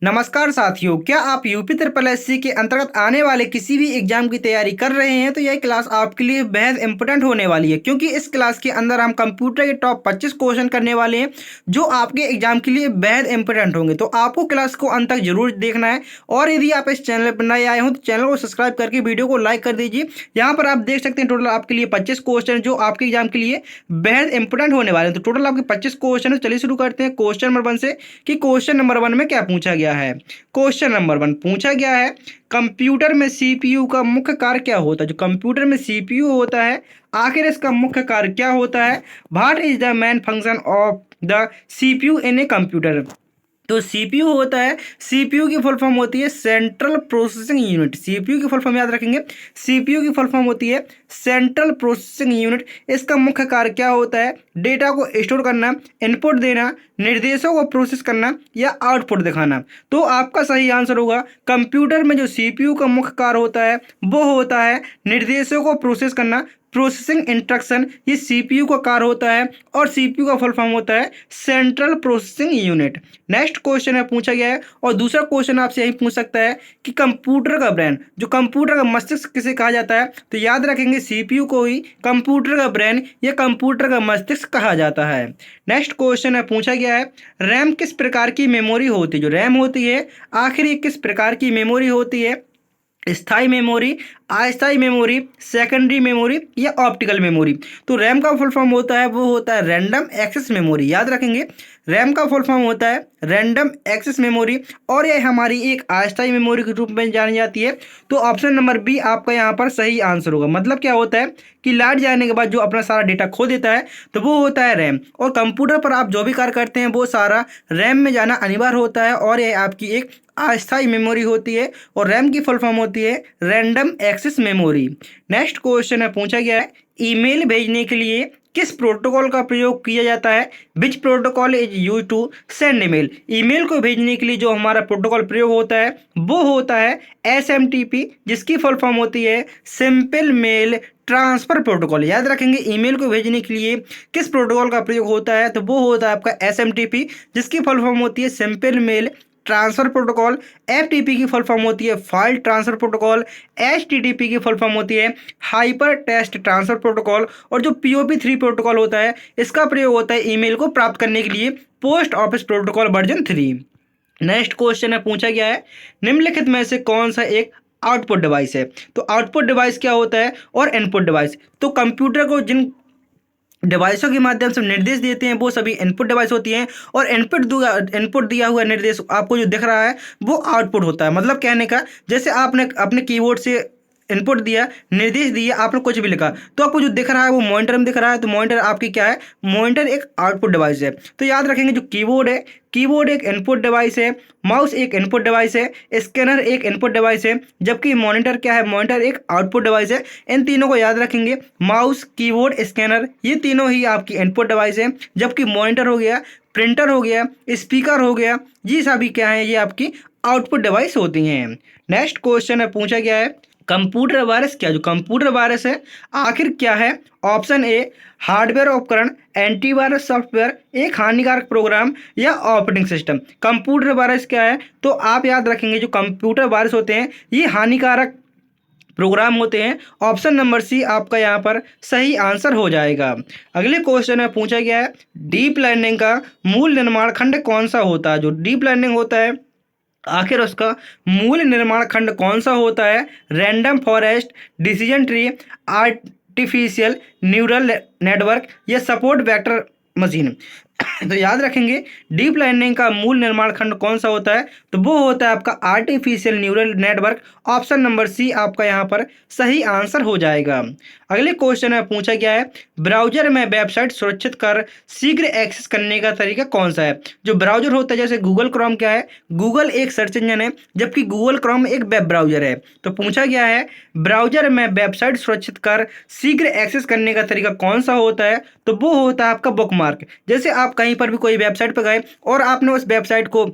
नमस्कार साथियों, क्या आप यूपी ट्रिपल एससी के अंतर्गत आने वाले किसी भी एग्जाम की तैयारी कर रहे हैं तो यह क्लास आपके लिए बेहद इंपॉर्टेंट होने वाली है, क्योंकि इस क्लास के अंदर हम कंप्यूटर के टॉप 25 क्वेश्चन करने वाले हैं जो आपके एग्जाम के लिए बेहद इंपॉर्टेंट होंगे। तो आपको क्लास को अंत तक जरूर देखना है और यदि आप इस चैनल पर नए आए हो तो चैनल को सब्सक्राइब करके वीडियो को लाइक कर दीजिए। यहाँ पर आप देख सकते हैं टोटल आपके लिए 25 क्वेश्चन जो आपके एग्जाम के लिए बेहद इंपॉर्टेंट होने वाले हैं। तो टोटल आपके 25 क्वेश्चन है। चलिए शुरू करते हैं क्वेश्चन नंबर 1 से कि क्वेश्चन नंबर 1 में क्या पूछा गया है। क्वेश्चन नंबर 1 पूछा गया है, कंप्यूटर में सीपीयू का मुख्य कार्य क्या होता है। जो कंप्यूटर में सीपीयू होता है, आखिर इसका मुख्य कार्य क्या होता है। What is the main function of the CPU in a computer. तो सीपीयू होता है, सीपीयू की फुल फॉर्म होती है सेंट्रल प्रोसेसिंग यूनिट। सीपीयू की फुल फॉर्म याद रखेंगे, सीपीयू की फुल फॉर्म होती है सेंट्रल प्रोसेसिंग यूनिट। इसका मुख्य कार्य क्या होता है, डेटा को स्टोर करना, इनपुट देना, निर्देशों को प्रोसेस करना या आउटपुट दिखाना। तो आपका सही आंसर होगा कंप्यूटर में जो सीपीयू का मुख्य कार्य होता है वो होता है निर्देशों को प्रोसेस करना, प्रोसेसिंग इंस्ट्रक्शन, ये सीपीयू का कार्य होता है और सीपीयू का फुल फॉर्म होता है central processing unit. Next question है पूछा गया है और दूसरा क्वेश्चन आपसे यही पूछ सकता है कि कंप्यूटर का ब्रेन, जो कंप्यूटर का मस्तिष्क किसे कहा जाता है। तो याद रखेंगे सीपीयू को ही कंप्यूटर का ब्रेन या कंप्यूटर का मस्तिष्क कहा जाता है। नेक्स्ट क्वेश्चन है पूछा गया है, रैम किस प्रकार की मेमोरी होती है। जो रैम होती है आखिर ये किस प्रकार की मेमोरी होती है, स्थायी मेमोरी, अस्थायी मेमोरी, सेकेंडरी मेमोरी या ऑप्टिकल मेमोरी। तो रैम का फुल फॉर्म होता है वो होता है रैंडम एक्सेस मेमोरी। याद रखेंगे रैम का फुल फॉर्म होता है रैंडम एक्सेस मेमोरी और यह हमारी एक अस्थायी मेमोरी के रूप में जानी जाती है। तो ऑप्शन नंबर बी आपका यहाँ पर सही आंसर होगा। मतलब क्या होता है कि लाइट जाने के बाद जो अपना सारा डेटा खो देता है तो वो होता है रैम, और कंप्यूटर पर आप जो भी कार्य करते हैं वो सारा रैम में जाना अनिवार्य होता है और यह आपकी एक अस्थायी मेमोरी होती है और रैम की फुल फॉर्म होती है random access memory. Next question है पूछा गया है, ईमेल भेजने के लिए किस प्रोटोकॉल का प्रयोग किया जाता है। Which protocol is use to send email. Email को भेजने के लिए जो हमारा प्रोटोकॉल प्रयोग होता है वो होता है एसएमटीपी, जिसकी फुल फॉर्म होती है सिंपल मेल ट्रांसफर प्रोटोकॉल। याद रखेंगे ईमेल को भेजने के लिए किस प्रोटोकॉल का प्रयोग होता है तो वो होता है आपका एसएमटीपी, जिसकी फुल फॉर्म होती है simple mail transfer protocol. FTP की फुल फॉर्म होती है फाइल ट्रांसफर प्रोटोकॉल। एचटीटीपी की फुल फॉर्म होती है हाइपर टेक्स्ट ट्रांसफर प्रोटोकॉल। और जो पीओपी 3 प्रोटोकॉल होता है इसका प्रयोग होता है ईमेल को प्राप्त करने के लिए post office protocol version 3। Next question है पूछा गया है, निम्नलिखित में से कौन सा एक आउटपुट डिवाइस है। तो आउटपुट डिवाइस क्या होता है और इनपुट डिवाइस। तो कंप्यूटर को जिन डिवाइसों के माध्यम से निर्देश देते हैं वो सभी इनपुट डिवाइस होती हैं और इनपुट दिया हुआ निर्देश आपको जो दिख रहा है वो आउटपुट होता है। मतलब कहने का जैसे आपने अपने कीबोर्ड से इनपुट दिया, निर्देश दिया, आपने कुछ भी लिखा तो आपको जो दिख रहा है वो मॉनिटर में दिख रहा है। तो मॉनिटर आपकी क्या है, मॉनिटर एक आउटपुट डिवाइस है। तो याद रखेंगे जो कीबोर्ड है, कीबोर्ड एक इनपुट डिवाइस है, माउस एक इनपुट डिवाइस है, स्कैनर एक इनपुट डिवाइस है, जबकि मॉनिटर क्या है, मॉनिटर एक आउटपुट डिवाइस है। इन तीनों को याद रखेंगे, माउस, कीबोर्ड, स्कैनर, ये तीनों ही आपकी इनपुट डिवाइस है, जबकि मॉनिटर हो गया, प्रिंटर हो गया, स्पीकर हो गया, ये सभी क्या है, ये आपकी आउटपुट डिवाइस होती हैं। नेक्स्ट क्वेश्चन है पूछा गया है, कंप्यूटर वायरस क्या। जो कंप्यूटर वायरस है आखिर क्या है। ऑप्शन ए हार्डवेयर उपकरण, एंटीवायरस सॉफ्टवेयर, एक हानिकारक प्रोग्राम या ऑपरेटिंग सिस्टम। कंप्यूटर वायरस क्या है तो आप याद रखेंगे जो कंप्यूटर वायरस होते हैं ये हानिकारक प्रोग्राम होते हैं। ऑप्शन नंबर सी आपका यहाँ पर सही आंसर हो जाएगा। अगले क्वेश्चन में पूछा गया है, डीप लर्निंग का मूल निर्माण खंड कौन सा होता है। जो डीप लर्निंग होता है आखिर उसका मूल निर्माण खंड कौन सा होता है। Random forest, decision tree, artificial neural network या सपोर्ट वेक्टर मशीन। तो याद रखेंगे डीप लर्निंग का मूल निर्माण खंड कौन सा होता है तो वो होता है आपका artificial neural network. Option number C आपका यहाँ पर सही आंसर हो जाएगा। अगले क्वेश्चन में पूछा गया है, ब्राउजर में वेबसाइट सुरक्षित कर शीघ्र एक्सेस करने का तरीका कौन सा है। जो ब्राउजर होता है जैसे गूगल क्रोम क्या है, गूगल एक सर्च इंजन है जबकि गूगल क्रोम एक वेब ब्राउजर है। तो पूछा गया है ब्राउजर में वेबसाइट सुरक्षित कर शीघ्र एक्सेस करने का तरीका कौन सा होता है तो वो होता है आपका बुकमार्क। जैसे आप कहीं पर भी कोई वेबसाइट पर गए और आपने उस वेबसाइट को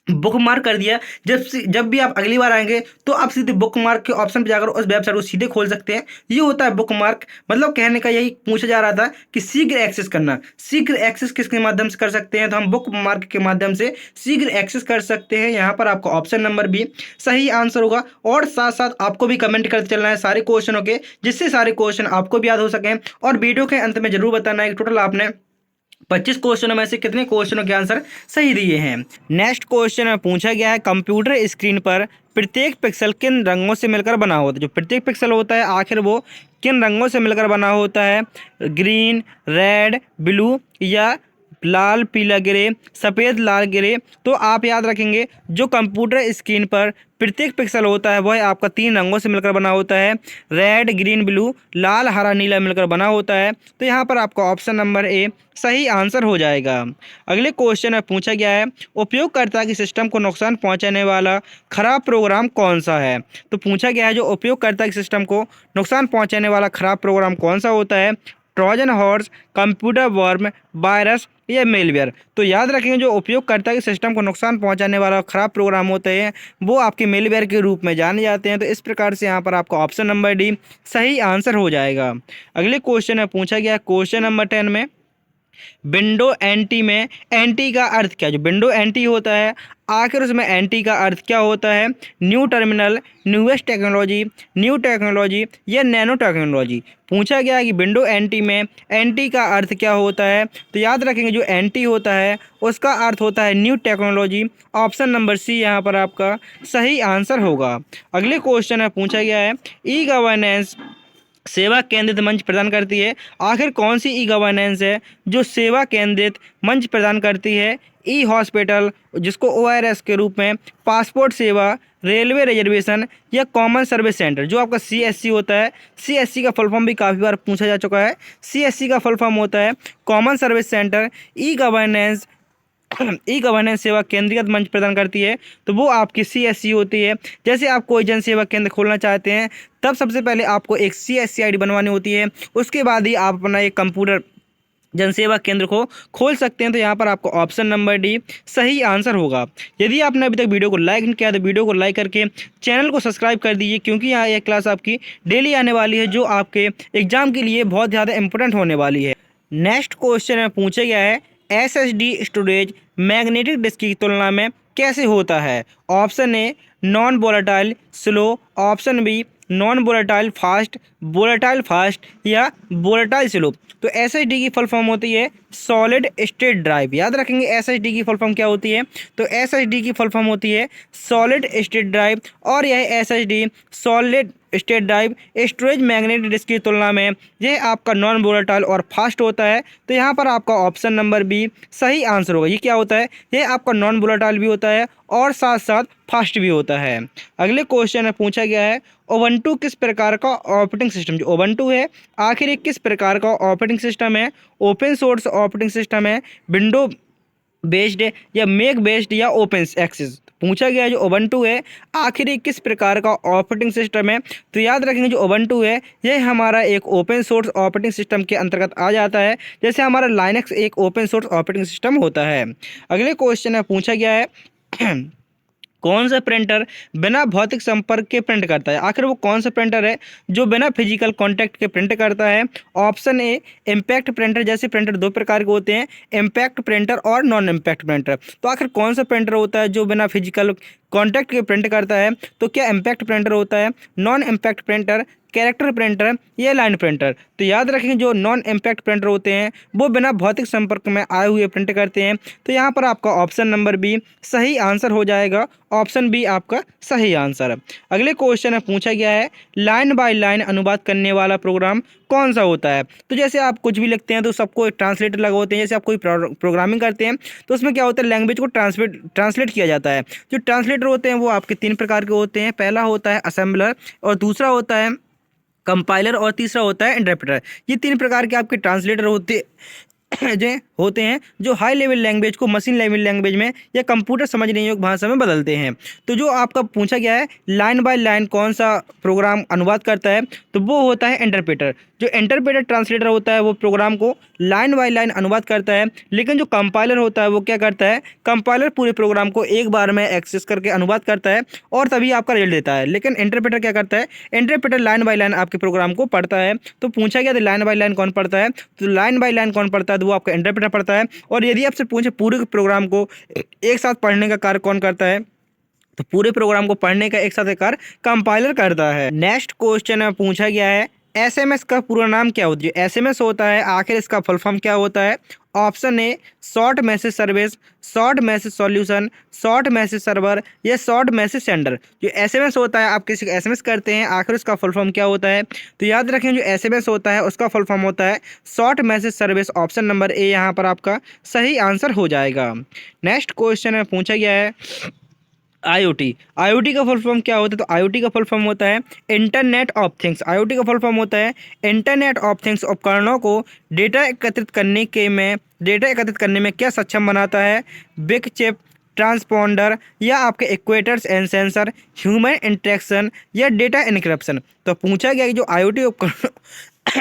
बुक मार्क कर दिया। जब भी आप अगली बार आएंगे तो आप सीधे बुक मार्क के ऑप्शन पे जाकर उस वेबसाइट को सीधे खोल सकते हैं। ये होता है बुक मार्क। मतलब कहने का यही पूछा जा रहा था कि शीघ्र एक्सेस करना। शीघ्र एक्सेस किसके माध्यम से कर सकते हैं, तो हम बुक मार्क के माध्यम से शीघ्र एक्सेस कर सकते हैं। यहाँ पर आपका ऑप्शन नंबर बी सही आंसर होगा। और साथ साथ आपको भी कमेंट करते चलना है सारे क्वेश्चनों के, जिससे सारे क्वेश्चन आपको भी याद हो सकें। और वीडियो के अंत में जरूर बताना है कि टोटल आपने 25 क्वेश्चनों में से कितने क्वेश्चनों के आंसर सही दिए हैं। नेक्स्ट क्वेश्चन में पूछा गया है, कंप्यूटर स्क्रीन पर प्रत्येक पिक्सल किन रंगों से मिलकर बना होता है। जो प्रत्येक पिक्सल होता है आखिर वो किन रंगों से मिलकर बना होता है, ग्रीन, रेड, ब्लू या लाल, पीला, ग्रे, सफ़ेद, लाल, ग्रे। तो आप याद रखेंगे जो कंप्यूटर स्क्रीन पर प्रत्येक पिक्सल होता है वह आपका 3 रंगों से मिलकर बना होता है, रेड, ग्रीन, ब्लू, लाल, हरा, नीला मिलकर बना होता है। तो यहाँ पर आपका ऑप्शन नंबर ए सही आंसर हो जाएगा। अगले क्वेश्चन में पूछा गया है, उपयोगकर्ता के सिस्टम को नुकसान पहुंचाने वाला खराब प्रोग्राम कौन सा है। तो पूछा गया है जो उपयोगकर्ता के सिस्टम को नुकसान पहुंचाने वाला खराब प्रोग्राम कौन सा होता है, Trojan horse, computer worm, virus या मेलवेयर। तो याद रखेंगे जो उपयोगकर्ता के सिस्टम को नुकसान पहुंचाने वाला खराब प्रोग्राम होते हैं वो आपके मेलवेयर के रूप में जाने जाते हैं। तो इस प्रकार से यहाँ पर आपका ऑप्शन नंबर डी सही आंसर हो जाएगा। अगले क्वेश्चन में पूछा गया क्वेश्चन नंबर 10 में, विंडो एंटी में एंटी का अर्थ क्या है। जो विंडो एंटी होता है आखिर उसमें एंटी का अर्थ क्या होता है, new terminal, newest technology, new technology या नैनो टेक्नोलॉजी। पूछा गया है कि विंडो एंटी में एंटी का अर्थ क्या होता है। तो याद रखेंगे जो एंटी होता है उसका अर्थ होता है new technology. Option number C यहाँ पर आपका सही आंसर होगा। अगले क्वेश्चन में पूछा गया है, ई गवर्नेंस सेवा केंद्रित मंच प्रदान करती है। आखिर कौन सी ई गवर्नेंस है जो सेवा केंद्रित मंच प्रदान करती है, ई हॉस्पिटल जिसको ORS के रूप में, पासपोर्ट सेवा, रेलवे रिजर्वेशन या कॉमन सर्विस सेंटर। जो आपका CSC होता है, CSC का फुल फॉर्म भी काफ़ी बार पूछा जा चुका है। CSC का फुल फॉर्म होता है common service centre. E governance सेवा केंद्रीकृत मंच प्रदान करती है तो वो आपकी CSC होती है। जैसे आप कोई जन सेवा केंद्र खोलना चाहते हैं तब सबसे पहले आपको एक CSC ID बनवानी होती है, उसके बाद ही आप अपना एक कंप्यूटर जनसेवा केंद्र को खोल सकते हैं। तो यहाँ पर आपको ऑप्शन नंबर डी सही आंसर होगा। यदि आपने अभी तक वीडियो को लाइक नहीं किया तो वीडियो को लाइक करके चैनल को सब्सक्राइब कर दीजिए, क्योंकि यहाँ यह क्लास आपकी डेली आने वाली है जो आपके एग्जाम के लिए बहुत ज़्यादा इंपॉर्टेंट होने वाली है। नेक्स्ट क्वेश्चन में पूछा गया है, SSD स्टोरेज मैग्नेटिक डिस्क की तुलना में कैसे होता है। Option A non volatile slow, option B non volatile fast या वोलेटाइल स्लो। तो SSD की फुल फॉर्म होती है सॉलिड स्टेट ड्राइव। याद रखेंगे SSD की फुल फॉर्म क्या होती है, तो SSD की फुल फॉर्म होती है सॉलिड स्टेट ड्राइव। और यह SSD solid state drive storage magnetic disk की तुलना में यह आपका नॉन वोलेटाइल और फास्ट होता है। तो यहाँ पर आपका ऑप्शन नंबर बी सही आंसर होगा। ये क्या होता है, यह आपका नॉन वोलेटाइल भी होता है और साथ साथ फास्ट भी होता है। अगले क्वेश्चन में पूछा गया है, उबंटू किस प्रकार का ऑपरेटिंग सिस्टम। जो उबंटू है आखिर एक किस प्रकार का ऑपरेटिंग सिस्टम है, ओपन सोर्स ऑपरेटिंग सिस्टम है, विंडो बेस्ड या मैक बेस्ड या ओपन एक्सेस। पूछा गया जो उबंटू है आखिर एक किस प्रकार का ऑपरेटिंग सिस्टम है। तो याद रखेंगे जो उबंटू है यह हमारा एक ओपन सोर्स ऑपरेटिंग सिस्टम के अंतर्गत आ जाता है, जैसे हमारा लाइनक्स एक ओपन सोर्स ऑपरेटिंग सिस्टम होता है। अगले क्वेश्चन में पूछा गया है, कौन सा प्रिंटर बिना भौतिक संपर्क के प्रिंट करता है। आखिर वो कौन सा प्रिंटर है जो बिना फिजिकल कांटेक्ट के प्रिंट करता है। ऑप्शन ए इम्पैक्ट प्रिंटर। जैसे प्रिंटर दो प्रकार के होते हैं, इम्पैक्ट प्रिंटर और नॉन इम्पैक्ट प्रिंटर। तो आखिर कौन सा प्रिंटर होता है जो बिना फिजिकल कांटेक्ट के प्रिंट करता है, तो क्या इम्पैक्ट प्रिंटर होता है, non impact printer, character printer या लाइन प्रिंटर। तो याद रखेंगे जो नॉन इम्पैक्ट प्रिंटर होते हैं वो बिना भौतिक संपर्क में आए हुए प्रिंट करते हैं। तो यहाँ पर आपका ऑप्शन नंबर बी सही आंसर हो जाएगा। ऑप्शन बी आपका सही आंसर। अगले क्वेश्चन में पूछा गया है, लाइन बाय लाइन अनुवाद करने वाला प्रोग्राम कौन सा होता है। तो जैसे आप कुछ भी लिखते हैं तो सबको एक ट्रांसलेटर लगे होते हैं। जैसे आप कोई प्रोग्रामिंग करते हैं तो उसमें क्या होता है, लैंग्वेज को ट्रांसलेट किया जाता है। जो ट्रांसलेटर होते हैं वो आपके 3 प्रकार के होते हैं। पहला होता है असेंबलर, और दूसरा होता है कंपाइलर, और तीसरा होता है इंटरप्रेटर। ये 3 प्रकार के आपके ट्रांसलेटर होते जो होते हैं जो हाई लेवल लैंग्वेज को मशीन लेवल लैंग्वेज में या कंप्यूटर समझने योग्य भाषा में बदलते हैं। तो जो आपका पूछा गया है लाइन बाय लाइन कौन सा प्रोग्राम अनुवाद करता है, तो वो होता है इंटरप्रेटर। जो इंटरप्रेटर ट्रांसलेटर होता है वो प्रोग्राम को लाइन बाय लाइन अनुवाद करता है, लेकिन जो कंपाइलर होता है वो क्या करता है, कंपाइलर पूरे प्रोग्राम को एक बार में एक्सेस करके अनुवाद करता है और तभी आपका रिजल्ट देता है। लेकिन इंटरप्रेटर क्या करता है, इंटरप्रेटर लाइन बाय लाइन आपके प्रोग्राम को पढ़ता है। तो पूछा गया था लाइन बाय लाइन कौन पढ़ता है, तो लाइन बाय लाइन कौन पढ़ता है, तो वो आपका इंटरप्रेटर पढ़ता है। और यदि आपसे पूछे पूरे प्रोग्राम को एक साथ पढ़ने का कार्य कौन करता है, तो पूरे प्रोग्राम को पढ़ने का एक साथ कार्य कंपाइलर करता है। नेक्स्ट क्वेश्चन में पूछा गया है एसएमएस का पूरा नाम क्या होता है। जो एसएमएस होता है आखिर इसका फुल फॉर्म क्या होता है। ऑप्शन ए short message service, short message solution, short message server या शॉर्ट मैसेज सेंडर। जो एसएमएस होता है, आप किसी को एसएमएस करते हैं, आखिर उसका फुल फॉर्म क्या होता है, तो याद रखें जो एसएमएस होता है उसका फुल फॉर्म होता है short message service. Option number A यहाँ पर आपका सही आंसर हो जाएगा। नेक्स्ट क्वेश्चन में पूछा गया है IoT। IoT का फुल फॉर्म क्या होता है, तो IoT का फुल फॉर्म होता है इंटरनेट ऑफ थिंग्स। IoT का फुल फॉर्म होता है इंटरनेट ऑफ थिंग्स। उपकरणों को डेटा एकत्रित करने में क्या सक्षम बनाता है। बिग चिप, ट्रांसपॉन्डर या आपके equators and sensor, human interaction या डेटा इनक्रिप्शन। तो पूछा गया कि जो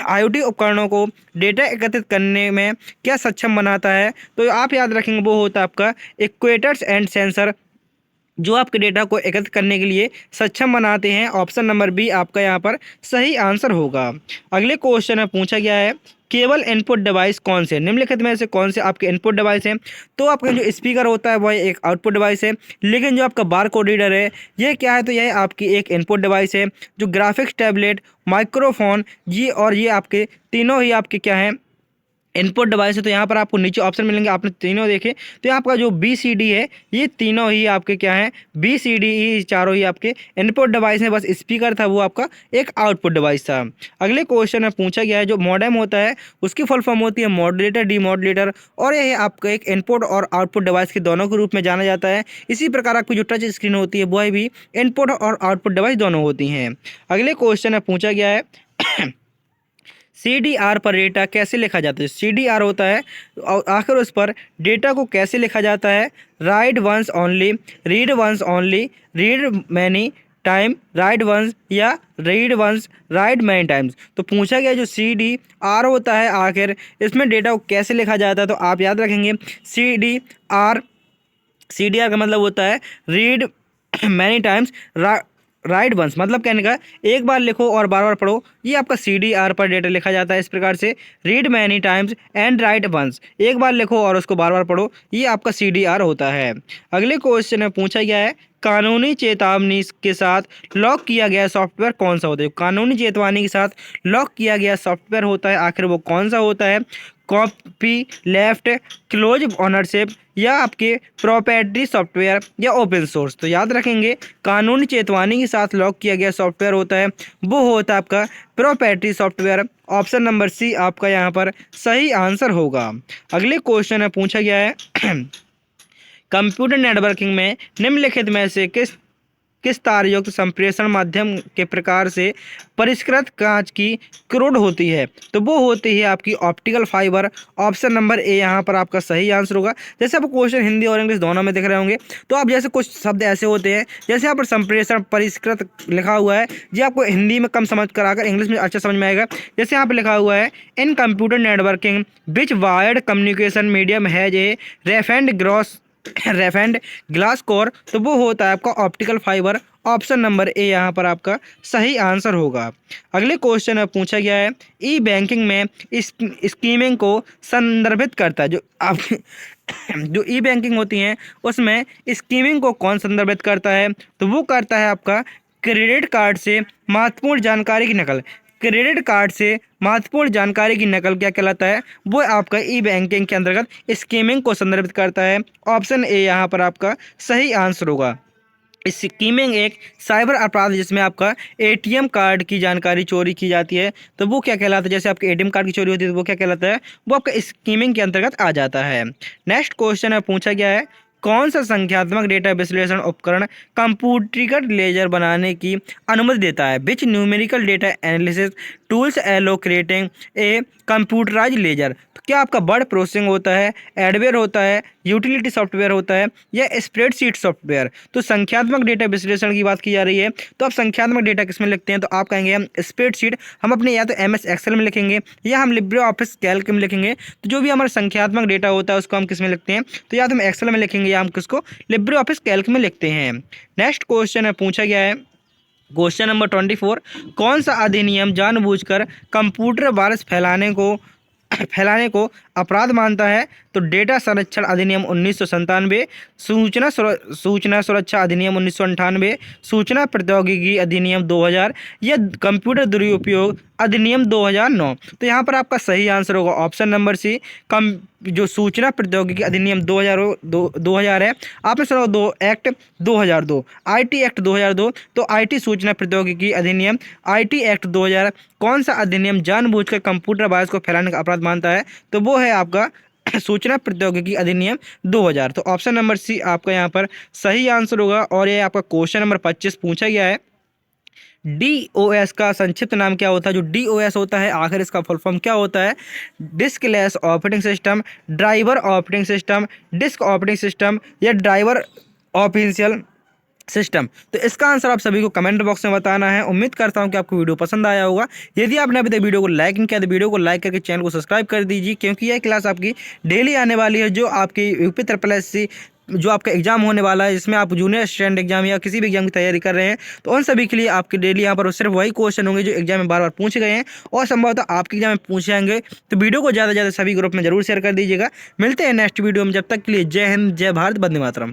IoT उपकरणों को डेटा एकत्रित करने में क्या सक्षम बनाता है, तो आप याद रखेंगे वो होता है आपका इक्वेटर्स एंड सेंसर, जो आपके डेटा को एकत्रित करने के लिए सक्षम बनाते हैं। ऑप्शन नंबर बी आपका यहाँ पर सही आंसर होगा। अगले क्वेश्चन में पूछा गया है केवल इनपुट डिवाइस कौन से निम्नलिखित में से कौन से आपके इनपुट डिवाइस हैं। तो आपका जो स्पीकर होता है वह एक आउटपुट डिवाइस है, लेकिन जो आपका बार कोड रीडर है ये क्या है, तो यह आपकी एक इनपुट डिवाइस है। जो ग्राफिक्स टैबलेट, माइक्रोफोन, ये आपके तीनों ही आपके क्या हैं, इनपुट डिवाइस है। तो यहाँ पर आपको नीचे ऑप्शन मिलेंगे, आपने तीनों देखे, तो यहाँ आपका जो BCD है ये तीनों ही आपके क्या हैं, BCD चारों ही आपके इनपुट डिवाइस हैं। बस स्पीकर था वो आपका एक आउटपुट डिवाइस था। अगले क्वेश्चन में पूछा गया है जो मॉडेम होता है उसकी फुल फॉर्म होती है मॉड्यूलेटर, डीमॉड्यूलेटर, और यह आपका एक इनपुट और आउटपुट डिवाइस के दोनों के रूप में जाना जाता है। इसी प्रकार आपकी जो टच स्क्रीन होती है वह भी इनपुट और आउटपुट डिवाइस दोनों होती हैं। अगले क्वेश्चन में पूछा गया है CDR पर डेटा कैसे लिखा जाता है। CDR होता है और आखिर उस पर डेटा को कैसे लिखा जाता है। Write once only, read once only, read many time, write once या read once write many times. तो पूछा गया जो CDR होता है आखिर इसमें डेटा को कैसे लिखा जाता है, तो आप याद रखेंगे CDR का मतलब होता है read many times, write once मतलब कहने का एक बार लिखो और बार बार पढ़ो। ये आपका CDR पर डेटा लिखा जाता है इस प्रकार से read many times and write once, एक बार लिखो और उसको बार बार पढ़ो, ये आपका CDR होता है। अगले क्वेश्चन में पूछा गया है कानूनी चेतावनी के साथ लॉक किया गया सॉफ्टवेयर कौन सा होता है। कानूनी चेतावनी के साथ लॉक किया गया सॉफ्टवेयर होता है आखिर वो कौन सा होता है। कॉपी लेफ्ट, क्लोज ऑनरशिप या आपके प्रॉपर्टी सॉफ्टवेयर या ओपन सोर्स। तो याद रखेंगे कानूनी चेतावनी के साथ लॉक किया गया सॉफ्टवेयर होता है वो होता है आपका property software. Option number C आपका यहाँ पर सही आंसर होगा। अगले क्वेश्चन में पूछा गया है कंप्यूटर नेटवर्किंग में निम्नलिखित में से किस तारयुक्त संप्रेषण माध्यम के प्रकार से परिष्कृत कांच की क्रोड होती है, तो वो होती है आपकी optical fibre. Option number A यहाँ पर आपका सही आंसर होगा। जैसे आपको क्वेश्चन हिंदी और इंग्लिश दोनों में दिख रहे होंगे, तो आप जैसे कुछ शब्द ऐसे होते हैं जैसे यहाँ पर संप्रेषण परिष्कृत लिखा हुआ है, ये आपको हिंदी में कम समझ कर आकर इंग्लिश में अच्छा समझ में आएगा। जैसे यहाँ पर लिखा हुआ है इन computer networking which wired communication medium has a ref and glass core, तो वो होता है आपका optical fibre. Option number A यहाँ पर आपका सही आंसर होगा। अगले क्वेश्चन में पूछा गया है ई बैंकिंग में स्कीमिंग को संदर्भित करता है। जो ई बैंकिंग होती हैं उसमें स्कीमिंग को कौन संदर्भित करता है, तो वो करता है आपका क्रेडिट कार्ड से महत्वपूर्ण जानकारी की नकल। क्रेडिट कार्ड से महत्वपूर्ण जानकारी की नकल क्या कहलाता है, वो आपका ई बैंकिंग के अंतर्गत स्कीमिंग को संदर्भित करता है। ऑप्शन ए यहाँ पर आपका सही आंसर होगा। स्कीमिंग एक साइबर अपराध जिसमें आपका ATM कार्ड की जानकारी चोरी की जाती है, तो वो क्या कहलाता है। जैसे आपके ATM कार्ड की चोरी होती है तो वो क्या कहलाता है, वो आपका स्कीमिंग के अंतर्गत आ जाता है। नेक्स्ट क्वेश्चन है पूछा गया है कौन सा संख्यात्मक डेटा विश्लेषण उपकरण कंप्यूटरीकृत लेजर बनाने की अनुमति देता है? Which numerical data analysis tools allow creating a computerized ledger? तो क्या आपका वर्ड प्रोसेसिंग होता है, एडवेयर होता है, यूटिलिटी सॉफ्टवेयर होता है या स्प्रेडशीट सॉफ्टवेयर? तो संख्यात्मक डेटा विश्लेषण की बात की जा रही है, तो आप संख्यात्मक डेटा किस में लिखते हैं? तो आप कहेंगे हम स्प्रेडशीट, हम अपने या तो MS एक्सेल में लिखेंगे या हम लिब्रे ऑफिस कैल्क में लिखेंगे। तो जो भी हमारा संख्यात्मक डेटा होता है उसको हम किस में लिखते हैं? तो या तो हम एक्सेल में लिखेंगे या हम किसको लिब्रे ऑफिस कैल्क में लिखते हैं। नेक्स्ट क्वेश्चन है, पूछा गया है क्वेश्चन नंबर 24, कौन सा अधिनियम जानबूझकर कंप्यूटर वायरस फैलाने को अपराध मानता है? तो डेटा संरक्षण अधिनियम 1997, सूचना सुरक्षा अधिनियम 1998, सूचना प्रौद्योगिकी अधिनियम 2000 या कंप्यूटर दुरुपयोग अधिनियम 2009। तो यहाँ पर आपका सही आंसर होगा ऑप्शन नंबर सी, जो सूचना प्रौद्योगिकी अधिनियम 2000 है। आपने सुना दो एक्ट 2002, IT एक्ट 2002। तो IT सूचना प्रौद्योगिकी अधिनियम, IT एक्ट 2000 कौन सा अधिनियम जानबूझकर कंप्यूटर वायरस को फैलाने का अपराध मानता है? तो वो है आपका सूचना प्रौद्योगिकी अधिनियम 2000। तो ऑप्शन नंबर सी आपका यहाँ पर सही आंसर होगा। और ये आपका क्वेश्चन नंबर 25 पूछा गया है, DOS का संक्षिप्त नाम क्या होता है? जो DOS होता है आखिर इसका फुल फॉर्म क्या होता है? Diskless operating system, driver operating system, disk operating system या ड्राइवर ऑफिशियल सिस्टम? तो इसका आंसर आप सभी को कमेंट बॉक्स में बताना है। उम्मीद करता हूं कि आपको वीडियो पसंद आया होगा। यदि आपने अभी तक वीडियो को लाइक नहीं किया तो वीडियो को लाइक करके चैनल को सब्सक्राइब कर दीजिए, क्योंकि यह क्लास आपकी डेली आने वाली है, जो आपकी UP SSC जो आपका एग्जाम होने वाला है, जिसमें आप जूनियर असिस्टेंट एग्जाम या किसी भी एग्जाम की तैयारी कर रहे हैं, तो उन सभी के लिए आपके डेली यहाँ पर सिर्फ वही क्वेश्चन होंगे जो एग्जाम में बार बार पूछे गए हैं और संभवतः आपके एग्जाम में पूछे जाएंगे। तो वीडियो को ज़्यादा से ज़्यादा सभी ग्रुप में जरूर शेयर कर दीजिएगा। मिलते हैं नेक्स्ट वीडियो में, जब तक के लिए जय हिंद, जय भारत, वंदे मातरम।